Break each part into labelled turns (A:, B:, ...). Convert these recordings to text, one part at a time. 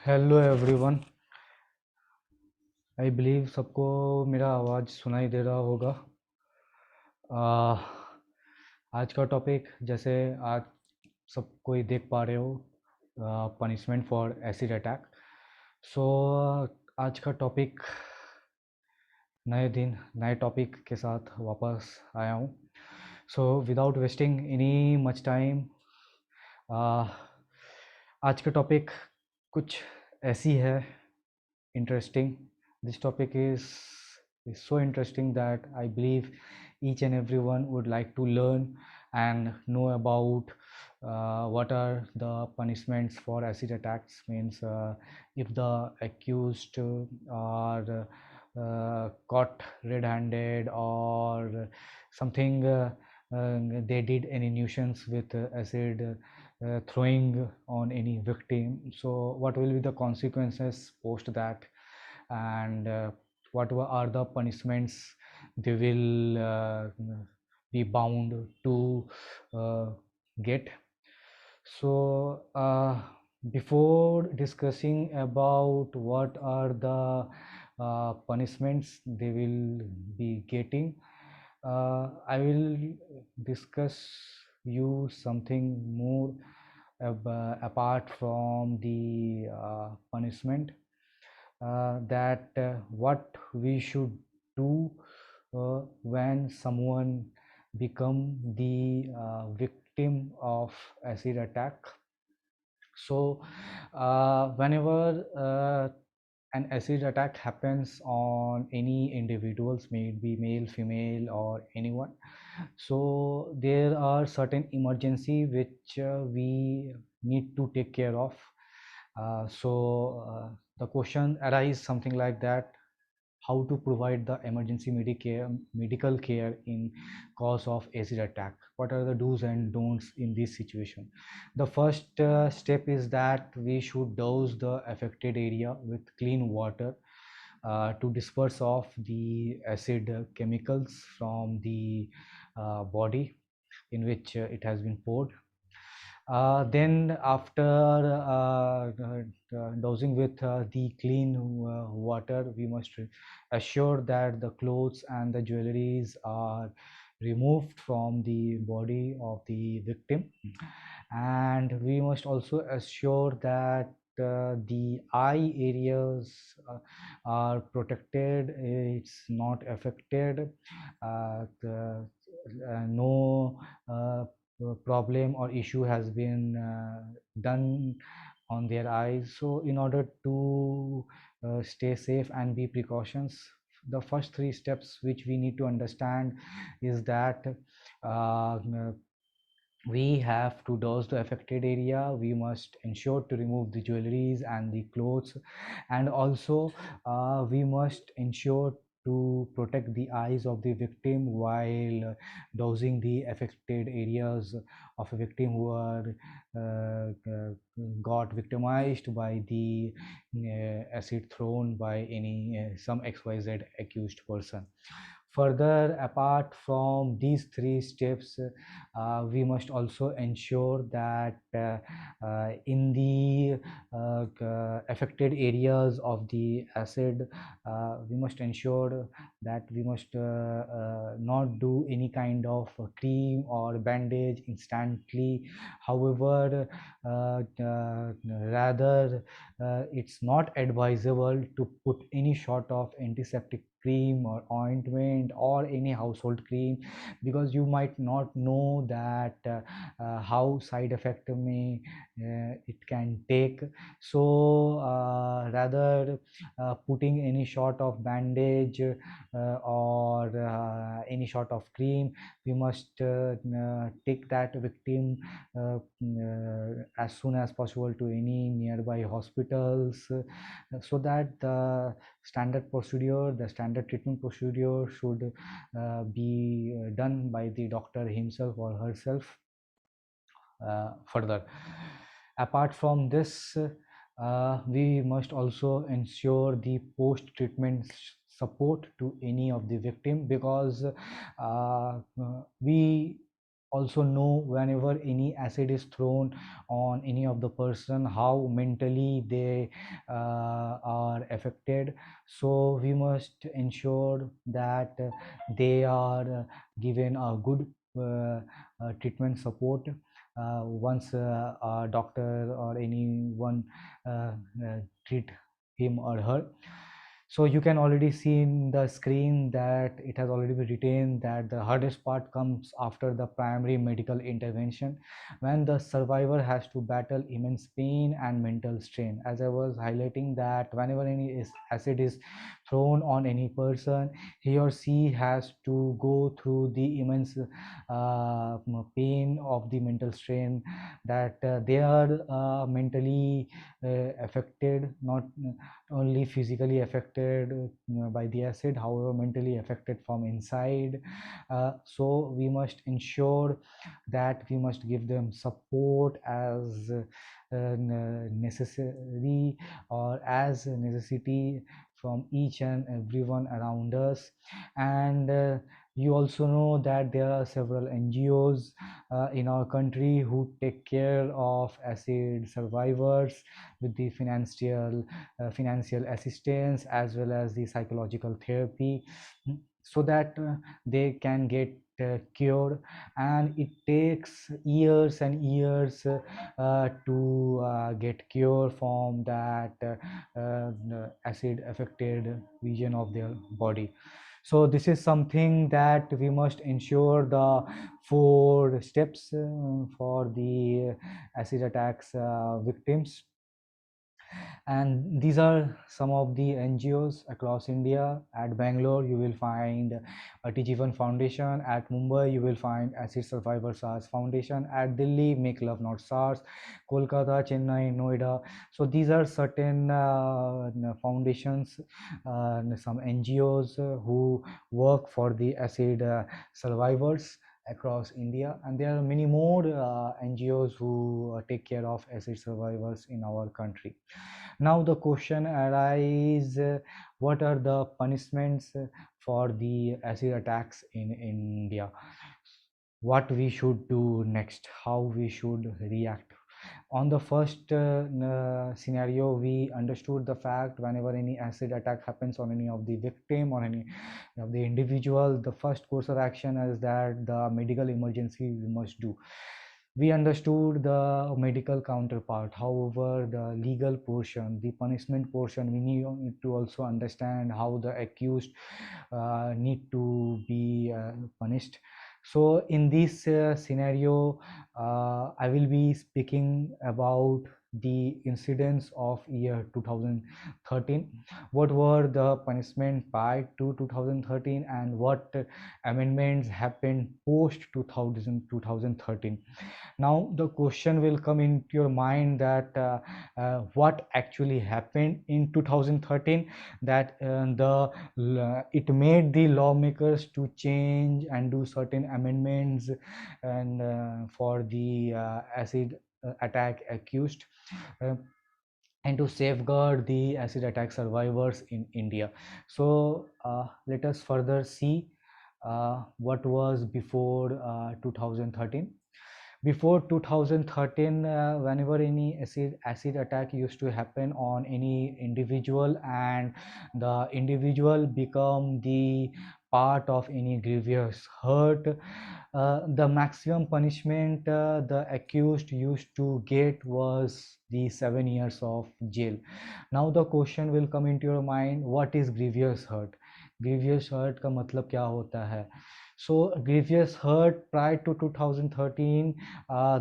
A: Hello everyone. I believe सबको मेरा आवाज़ सुनाई दे रहा होगा। आ, आज का टॉपिक जैसे आज सब कोई देख पा रहे हो, पनिशमेंट फॉर एसिड अटैक। सो आज का टॉपिक नए दिन नए टॉपिक के साथ वापस आया हूँ। So without wasting any much time, आज का टॉपिक कुछ ऐसी है interesting. This topic is so interesting that I believe each and everyone would like to learn and know about what are the punishments for acid attacks. Means if the accused are caught red-handed or something, they did any nuisance with acid throwing on any victim, so what will be the consequences post that, and what are the punishments they will be bound to uh, get. So before discussing about what are the punishments they will be getting, I will discuss you something more apart from the punishment, that what we should do when someone become the victim of acid attack. So whenever an acid attack happens on any individuals, may it be male, female, or anyone, so there are certain emergency which we need to take care of. The question arises something like that: how to provide the emergency medical care in cause of acid attack? What are the do's and don'ts in this situation? The first step is that we should douse the affected area with clean water to disperse off the acid chemicals from the body in which it has been poured. Then after dosing with the clean water, we must assure that the clothes and the jewelries are removed from the body of the victim, and we must also assure that the eye areas are protected, it's not affected, no problem or issue has been done on their eyes. So in order to stay safe and be precautions, the first three steps which we need to understand is that uh, we have to dose the affected area, we must ensure to remove the jewelries and the clothes, and also we must ensure to protect the eyes of the victim while dosing the affected areas of a victim who are got victimized by the acid thrown by any some XYZ accused person. Further, apart from these three steps, we must also ensure that in the affected areas of the acid, we must ensure that we must not do any kind of cream or bandage instantly. However, rather it's not advisable to put any sort of antiseptic cream or ointment or any household cream, because you might not know that how side effect may it can take. So rather putting any sort of bandage or any sort of cream, we must take that victim as soon as possible to any nearby hospitals, so that the standard treatment procedure should be done by the doctor himself or herself. Further, apart from this, we must also ensure the post treatment support to any of the victim, because we also know whenever any acid is thrown on any of the person how mentally they are affected. So we must ensure that they are given a good treatment support once a doctor or anyone treat him or her. So you can already see in the screen that it has already been written that the hardest part comes after the primary medical intervention, when the survivor has to battle immense pain and mental strain. As I was highlighting, that whenever any acid is thrown on any person, he or she has to go through the immense pain of the mental strain, that they are mentally affected, not only physically affected by the acid, however mentally affected from inside. So we must ensure that we must give them support as necessary, or as a necessity from each and everyone around us. And you also know that there are several NGOs in our country who take care of acid survivors with the financial assistance as well as the psychological therapy, so that they can get cured. And it takes years and years to get cure from that acid affected region of their body. So this is something that we must ensure, the 4 steps for the acid attacks victims. And these are some of the NGOs across India. At Bangalore you will find Ati Jeevan Foundation, at Mumbai you will find Acid Survivor SARS Foundation, at Delhi Make Love Not SARS, Kolkata, Chennai, Noida. So these are certain foundations, some NGOs who work for the acid survivors across India, and there are many more NGOs who take care of acid survivors in our country. Now the question arises, what are the punishments for the acid attacks in India? What we should do next, how we should react? On the first scenario, we understood the fact whenever any acid attack happens on any of the victim or any of the individual, the first course of action is that the medical emergency we must do. We understood the medical counterpart, however the legal portion, the punishment portion, we need to also understand how the accused need to be punished. So in this scenario, I will be speaking about the incidents of year 2013. What were the punishment prior to 2013, and what amendments happened post 2013? Now the question will come into your mind that what actually happened in 2013, that it made the lawmakers to change and do certain amendments and for the acid attack accused, uh, and to safeguard the acid attack survivors in India. So let us further see what was before 2013. Before 2013, whenever any acid attack used to happen on any individual, and the individual become the part of any grievous hurt, the maximum punishment the accused used to get was the 7 years of jail. Now the question will come into your mind, what is grievous hurt? Grievous hurt का मतलब क्या होता है? So grievous hurt prior to 2013,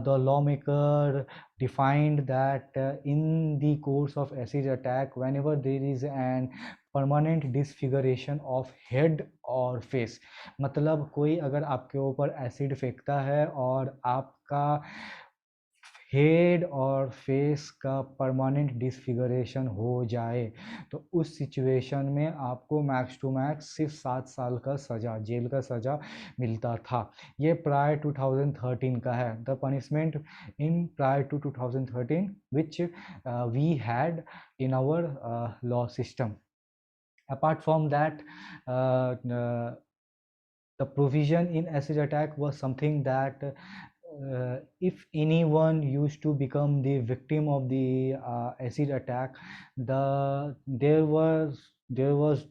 A: the lawmaker defined that in the course of acid attack, whenever there is an permanent disfiguration of head or face, मतलब कोई अगर आपके ऊपर एसिड फेंकता है और आपका हेड और फेस का परमानेंट डिसफिगरेशन हो जाए, तो उस सिचुएशन में आपको मैक्स टू मैक्स सिर्फ 7 साल का सज़ा, जेल का सज़ा मिलता था। ये प्रायर 2013 का है। The punishment in prior to 2013 which we had in our law system. Apart from that, the provision in acid attack was something that if anyone used to become the victim of the acid attack, there was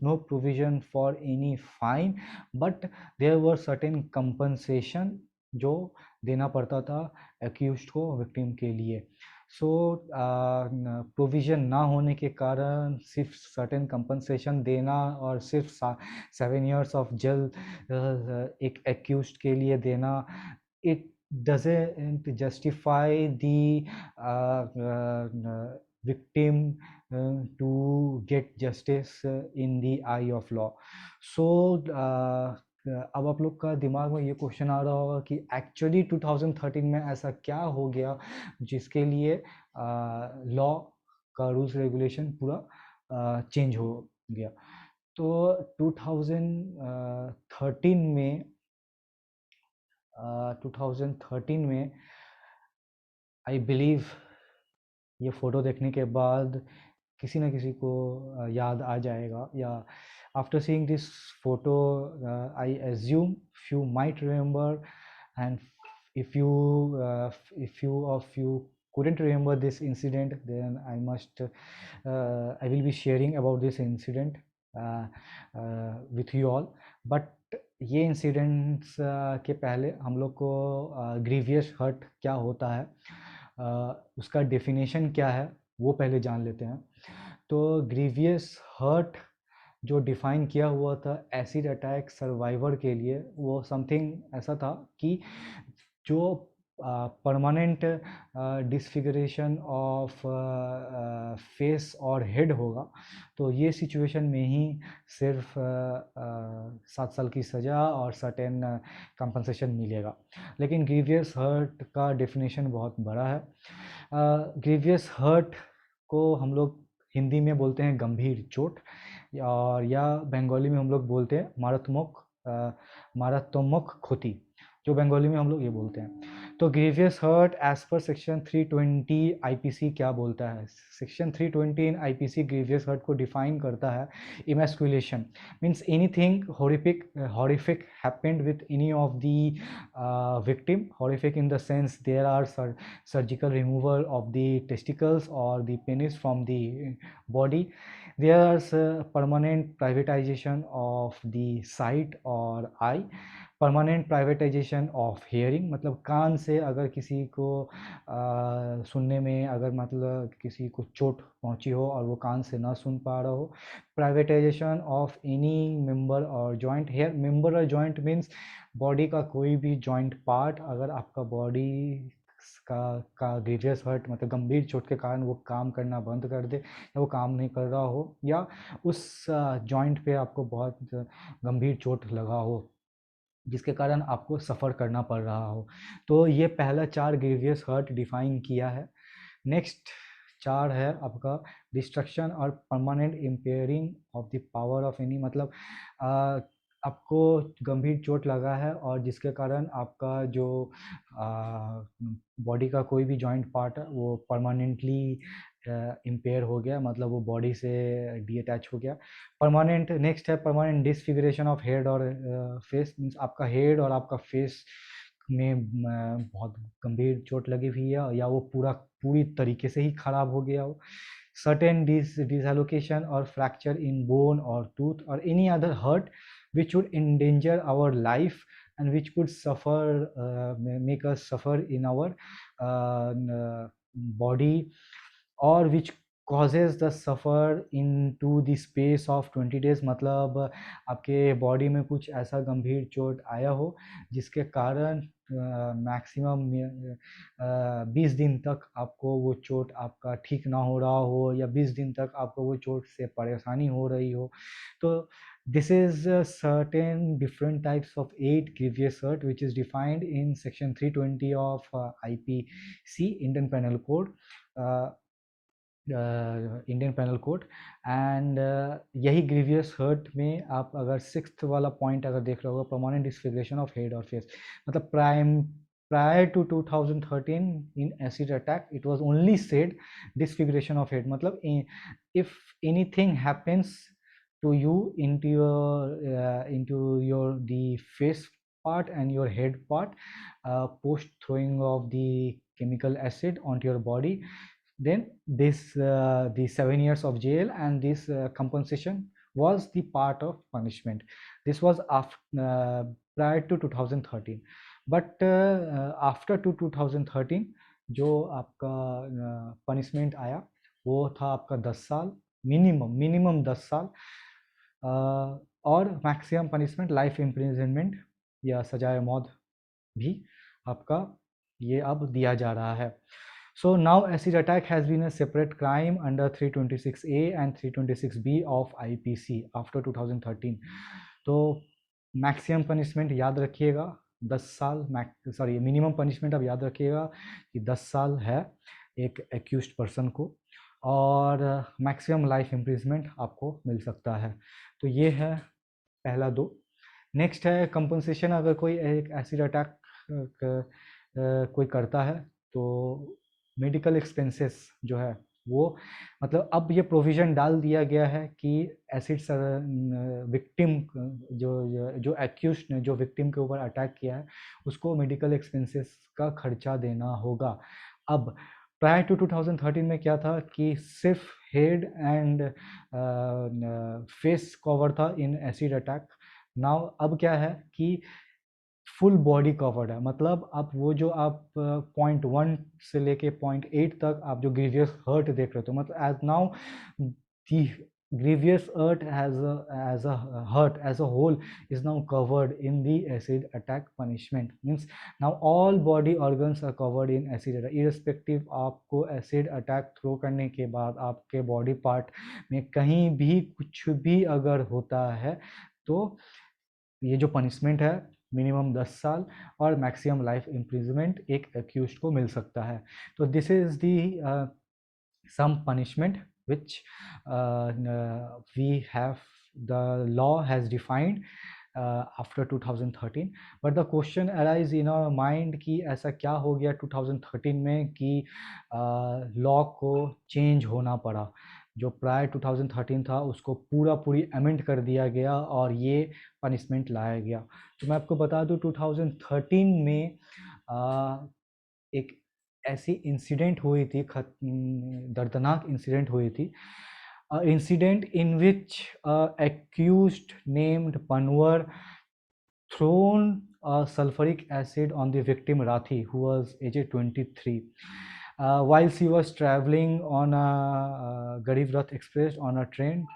A: no provision for any fine, but there were certain compensation जो देना पड़ता था accused को victim के लिए. So provision ना होने के कारण सिर्फ सर्टेन कंपनसेशन देना और सिर्फ 7 years ऑफ जेल एक एक्यूज्ड के लिए देना, it doesn't justify the victim to get justice in the eye of law. So अब आप लोग का दिमाग में ये क्वेश्चन आ रहा होगा कि एक्चुअली 2013 में ऐसा क्या हो गया जिसके लिए लॉ का रूल्स रेगुलेशन पूरा चेंज हो गया. तो 2013 में आई बिलीव ये फ़ोटो देखने के बाद किसी न किसी को याद आ जाएगा, या after seeing this photo I assume few might remember, and if you of you couldn't remember this incident, then I will be sharing about this incident with you all. But ये इंसिडेंट्स के पहले हम लोग को grievous hurt क्या होता है, उसका डेफिनेशन क्या है, वो पहले जान लेते हैं. तो ग्रीवियस हर्ट जो डिफ़ाइन किया हुआ था एसिड अटैक सर्वाइवर के लिए, वो समथिंग ऐसा था कि जो परमानेंट डिसफिगरेशन ऑफ फेस और हेड होगा, तो ये सिचुएशन में ही सिर्फ 7 साल की सज़ा और सर्टेन कंपनसेशन मिलेगा. लेकिन ग्रीवियस हर्ट का डेफिनेशन बहुत बड़ा है. ग्रीवियस हर्ट को हम लोग हिंदी में बोलते हैं गंभीर चोट, और या बंगाली में हम लोग बोलते हैं मारात्मक क्षति, जो बंगाली में हम लोग ये बोलते हैं. तो grievous hurt as per section 320 IPC क्या बोलता है? Section 320 in IPC grievous hurt को डिफाइन करता है emasculation means anything horrific happened with any of the victim. Horrific in the sense there are surgical removal of the testicles और the penis from the body. There's permanent privatization of the sight or eye, permanent privatization of hearing, मतलब कान से अगर किसी को सुनने में अगर मतलब किसी को चोट पहुंची हो और वो कान से ना सुन पा रहा हो. प्राइवेटाइजेशन ऑफ एनी मेंबर और जॉइंट. हेयर मेंबर और जॉइंट मीन्स बॉडी का कोई भी जॉइंट पार्ट अगर आपका बॉडी का ग्रीवियस हर्ट मतलब गंभीर चोट के कारण वो काम करना बंद कर दे, या वो काम नहीं कर रहा हो, या उस जॉइंट पे आपको बहुत गंभीर चोट लगा हो जिसके कारण आपको सफ़र करना पड़ रहा हो. तो ये पहला 4 ग्रीवियस हर्ट डिफाइन किया है. नेक्स्ट 4 है आपका डिस्ट्रक्शन और permanent impairing of the power of any, मतलब आपको गंभीर चोट लगा है और जिसके कारण आपका जो बॉडी का कोई भी जॉइंट पार्ट है वो परमानेंटली इम्पेयर हो गया, मतलब वो बॉडी से डीअटैच हो गया. परमानेंट. नेक्स्ट है परमानेंट डिसफिगरेशन ऑफ हेड और फेस, मीन्स आपका हेड और आपका फेस में बहुत गंभीर चोट लगी हुई है या वो पूरी तरीके से ही खराब हो गया हो. सर्टेन डिसलोकेशन और फ्रैक्चर इन बोन और टूथ और any other hurt which would endanger our life and which could make us suffer in our body, or which causes the suffer into the space of 20 days. मतलब आपके body में कुछ ऐसा गंभीर चोट आया हो जिसके कारण मैक्सिमम 20 दिन तक आपको वो चोट आपका ठीक ना हो रहा हो, या 20 दिन तक आपको वो चोट से परेशानी हो रही हो. तो this is certain different types of 8 grievous hurt which is defined in section 320 of IPC, Indian Penal Code, Indian penal code. And यही ग्रीवियस हर्ट में आप अगर 6th वाला पॉइंट अगर देख रहे होगा, परमानेंट डिसफिगरेशन ऑफ हेड और फेस, मतलब prior to 2013 in acid attack it was only said disfiguration of head, मतलब if anything happens to you into your the face part and your head part post throwing of the chemical acid onto your body. Then this the 7 years of jail and this compensation was the part of punishment. This was prior to 2013. But after 2013 जो आपका punishment आया वो था आपका 10 साल, minimum 10 साल, और maximum punishment life imprisonment या सजाए मौत भी आपका ये अब दिया जा रहा है. So now acid attack has been a separate crime under 326A and 326B of IPC after 2013. तो मैक्सिमम पनिशमेंट याद रखिएगा 10 साल, सॉरी मिनिमम पनिशमेंट अब याद रखिएगा कि 10 साल है एक एक्यूज्ड पर्सन को, और मैक्सिमम लाइफ इम्प्रिजमेंट आपको मिल सकता है. तो ये है पहला दो. नेक्स्ट है कंपनसेशन. अगर कोई एक एसिड अटैक कोई करता है तो मेडिकल एक्सपेंसेस जो है वो, मतलब अब ये प्रोविज़न डाल दिया गया है कि एसिड विक्टिम जो एक्यूज्ड ने जो विक्टिम के ऊपर अटैक किया है उसको मेडिकल एक्सपेंसेस का खर्चा देना होगा. अब प्रायर टू 2013 में क्या था कि सिर्फ हेड एंड फेस कवर था इन एसिड अटैक. नाउ अब क्या है कि फुल बॉडी कवर्ड है. मतलब आप वो जो आप पॉइंट 1 से लेके पॉइंट 8 तक आप जो ग्रीवियस हर्ट देख रहे हो, मतलब as now the grievous hurt as a hurt as a whole is now covered in the acid attack punishment. Means now all body organs are covered in acid attack irrespective. आपको acid attack throw करने के बाद आपके body part में कहीं भी कुछ भी अगर होता है तो ये जो पनिशमेंट है मिनिमम 10 साल और मैक्सिमम लाइफ इम्प्रिजमेंट एक एक्यूज्ड को मिल सकता है. तो this is the some punishment which we have, the law has defined after 2013. but the question arise in our mind कि ऐसा क्या हो गया 2013 में कि लॉ को चेंज होना पड़ा. जो प्रायर 2013 था उसको पूरी अमेंड कर दिया गया और ये पनिशमेंट लाया गया. तो मैं आपको बता दूं 2013 में एक ऐसी इंसिडेंट हुई थी, दर्दनाक इंसिडेंट हुई थी. Incident in which accused named Panwar thrown sulfuric acid on the victim Rathi, who was aged 23. While she was traveling on a Garib Rath Express on a train,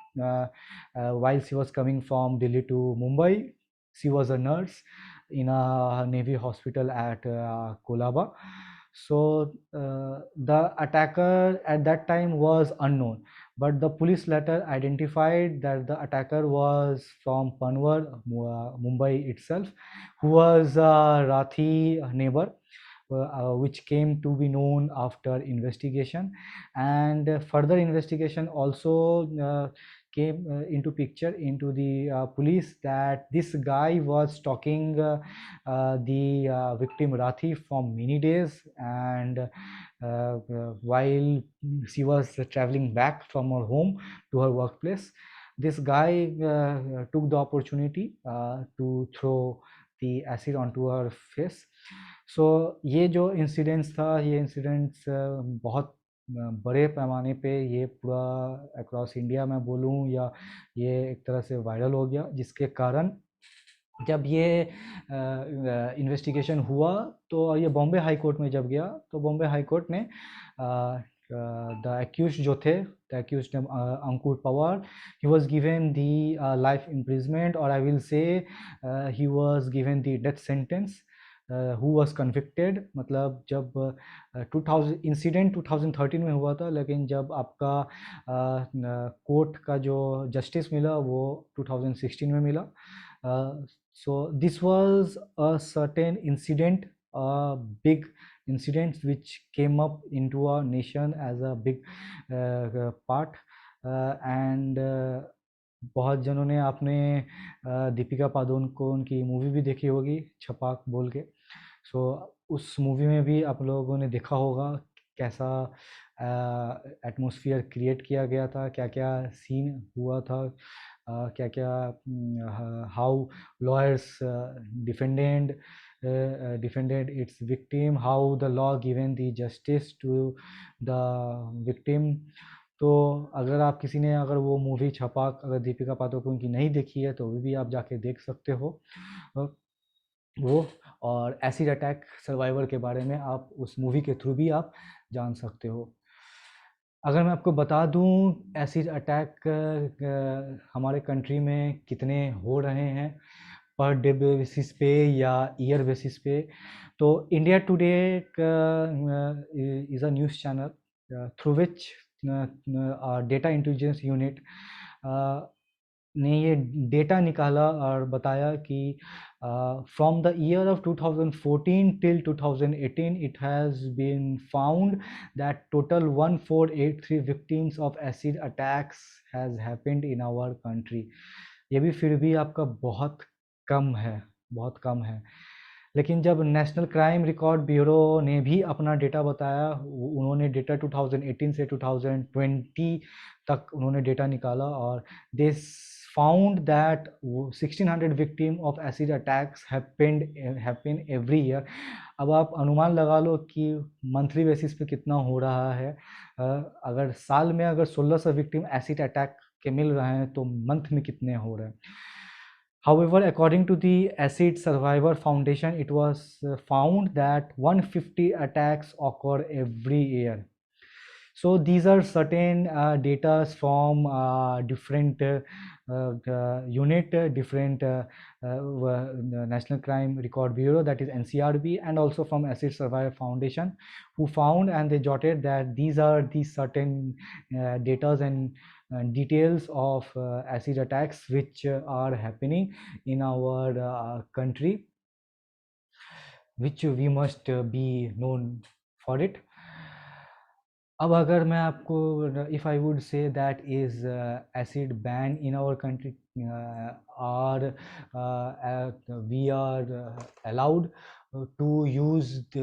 A: while she was coming from Delhi to Mumbai, she was a nurse in a Navy hospital at Kolaba. So the attacker at that time was unknown, but the police later identified that the attacker was from Panwar, Mumbai itself, who was a Rathi neighbor. Which came to be known after investigation, and further investigation also came into picture into the police that this guy was stalking the victim Rathi for many days, and while she was traveling back from her home to her workplace, this guy took the opportunity to throw the acid onto her face. सो ये जो incidents था, ये incidents बहुत बड़े पैमाने पे ये पूरा अक्रॉस इंडिया में बोलूँ या ये एक तरह से वायरल हो गया, जिसके कारण जब ये इन्वेस्टिगेशन हुआ तो ये बॉम्बे हाई कोर्ट में जब गया तो बॉम्बे हाई कोर्ट ने द एक्यूज्ड जो थे, the accused Ankur Pawar, he was given the life imprisonment, और I will say he was given the death sentence. who was convicted. मतलब जब 2000 इंसिडेंट 2013 में हुआ था, लेकिन जब आपका कोर्ट का जो जस्टिस मिला वो 2016 में मिला. so this was a certain incident, a big incident which came up into our nation as a big part, and बहुत जनों ने आपने दीपिका पादुकोण की मूवी भी देखी होगी छपाक बोल के. सो उस मूवी में भी आप लोगों ने देखा होगा कैसा एटमॉस्फेयर क्रिएट किया गया था, क्या क्या सीन हुआ था. क्या क्या, how lawyers defended its victim, how the law given the justice to the victim. तो अगर आप किसी ने अगर वो मूवी छपाक अगर दीपिका पादुकोण की नहीं देखी है तो भी आप जाके देख सकते हो वो, और एसिड अटैक सर्वाइवर के बारे में आप उस मूवी के थ्रू भी आप जान सकते हो। अगर मैं आपको बता दूं एसिड अटैक हमारे कंट्री में कितने हो रहे हैं पर डे बेसिस पे या ईयर बेसिस पे, तो India today is a news channel through which data intelligence unit ने ये डेटा निकाला और बताया कि from the year of 2014 till 2018 it has been found that total 1483 victims of acid attacks has happened in our country। ये भी फिर भी आपका बहुत कम है, बहुत कम है। लेकिन जब नेशनल क्राइम रिकॉर्ड ब्यूरो ने भी अपना डेटा बताया, उन्होंने डेटा 2018 से 2020 तक उन्होंने डेटा निकाला और they found that 1600 victim of acid attacks happen every year. अब आप अनुमान लगा लो कि मंथली बेसिस पे कितना हो रहा है। अगर साल में अगर 1600 विक्टिम एसिड अटैक के मिल रहे हैं तो मंथ में कितने हो रहे हैं। However, according to the Acid Survivor Foundation, it was found that 150 attacks occur every year. So these are certain data from different unit, different National Crime Record Bureau, that is NCRB, and also from Acid Survivor Foundation, who found and they jotted that these are the certain data and details of acid attacks which are happening in our country, which we must be known for it। अब अगर मैं आपको if I would say that is acid ban in our country और we are allowed to use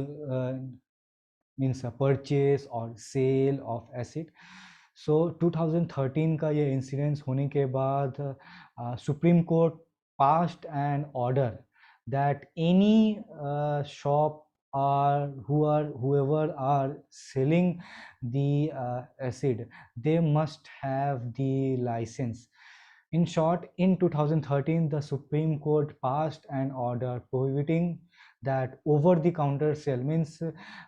A: means purchase और sale of acid. So 2013 का ये incidence होने के बाद Supreme Court passed an order that any shop whoever are selling the acid, they must have the license। In short, in 2013 the Supreme Court passed an order prohibiting that over the counter sale, means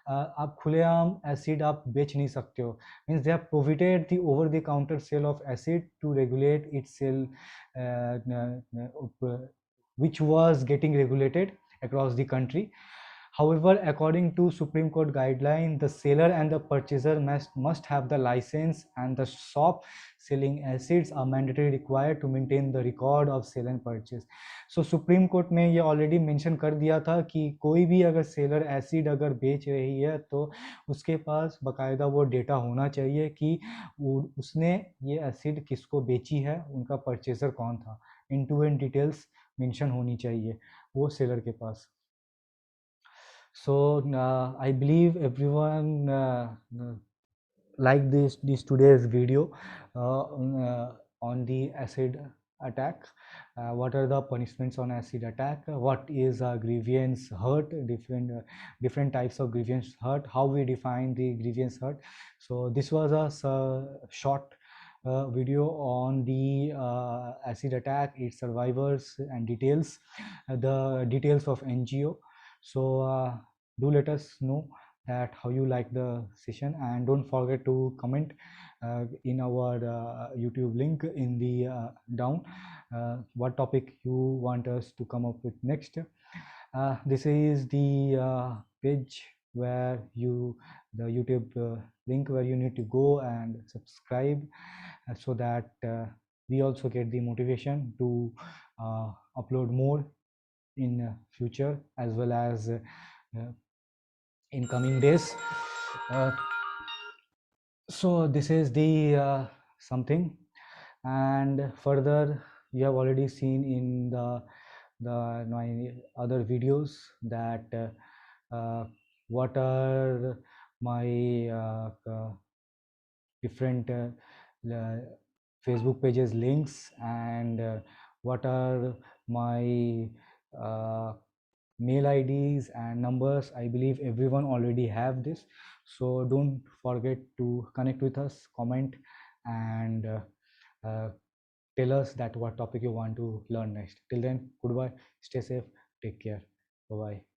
A: आप खुलेआम acid आप बेच नहीं सकते हो, means they have prohibited the over the counter sale of acid to regulate its sale, which was getting regulated across the country। However, according to Supreme Court guideline, the seller and the purchaser must have the license, and the shop selling acids are mandatory required to maintain the record of sale and purchase। So Supreme Court ने ये already mention कर दिया था कि कोई भी अगर seller acid अगर बेच रही है तो उसके पास बाकायदा वो डेटा होना चाहिए कि उसने ये एसिड किसको बेची है, उनका परचेजर कौन था, इन टू एंड डिटेल्स मेंशन होनी चाहिए वो सेलर के पास। So I believe everyone like this today's video on the acid attack। What are the punishments on acid attack, what is a grievance hurt, different types of grievance hurt, how we define the grievance hurt। So this was a short video on the acid attack, its survivors and details, the details of NGO। So do let us know that how you like the session, and don't forget to comment in our YouTube link in the down what topic you want us to come up with next। This is the page where the YouTube link where you need to go and subscribe so that we also get the motivation to upload more in future as well as in coming days। So this is the something, and further you have already seen in my other videos that what are my different Facebook pages links, and what are my mail IDs and numbers. I believe everyone already have this, so don't forget to connect with us, comment, and uh, tell us that what topic you want to learn next. Till then, goodbye, stay safe, take care, bye bye.